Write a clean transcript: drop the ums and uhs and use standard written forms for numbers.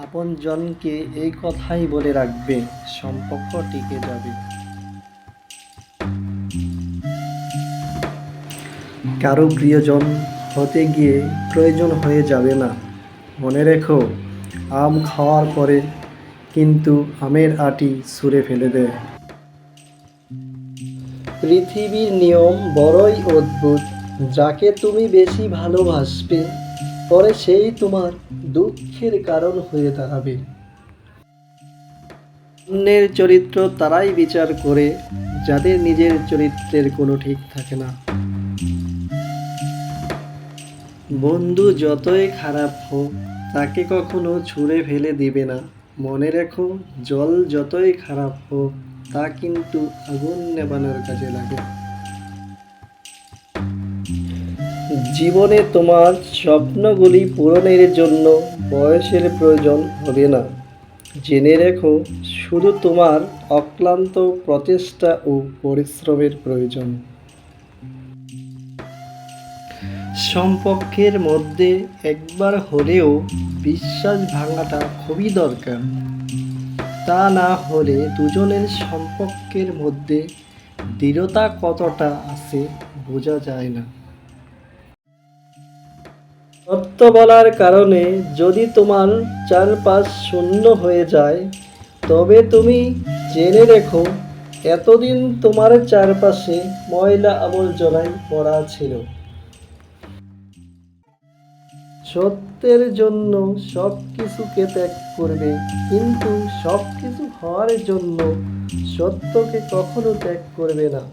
আপনজনকে এই কথাই বলে রাখবে, সম্পর্ক টিকে যাবে। কারো প্রিয়জন হতে গিয়ে প্রয়োজন হয়ে যাবে না। মনে রেখো, আম খাওয়ার পরে কিন্তু আমের আটি ছুঁড়ে ফেলে দেয়। পৃথিবীর নিয়ম বড়ই অদ্ভুত। যাকে তুমি বেশি ভালোবাসবে, পরে সেই তোমার দুঃখের কারণ হয়ে দাঁড়াবে। অন্যের চরিত্র তারাই বিচার করে যাদের নিজের চরিত্রের কোনো ঠিক থাকে না। বন্ধু যতই খারাপ হোক, তাকে কখনো ছুঁড়ে ফেলে দিবে না। মনে রেখো, জল যতই খারাপ হোক, তা কিন্তু আগুন নেভানোর কাজে লাগে। জীবনে তোমার স্বপ্নগুলি পূরণের জন্য বয়সের প্রয়োজন হবে না। জেনে রেখো, শুধু তোমার অক্লান্ত প্রচেষ্টা ও পরিশ্রমের প্রয়োজন। সম্পর্কের মধ্যে একবার হলেও বিশ্বাস ভাঙাটা খুবই দরকার। তা না হলে দুজনের সম্পর্কের মধ্যে দৃঢ়তা কতটা আছে বোঝা যায় না। সত্য বলার কারণে যদি তোমার চারপাশ শূন্য হয়ে যায়, তবে তুমি জেনে রেখো, এতদিন তোমার চারপাশে ময়লা আবর্জনায় ভরা ছিল। সত্যের জন্য সব কিছুকে ত্যাগ করবে, কিন্তু সব কিছু হওয়ার জন্য সত্যকে কখনো ত্যাগ করবে না।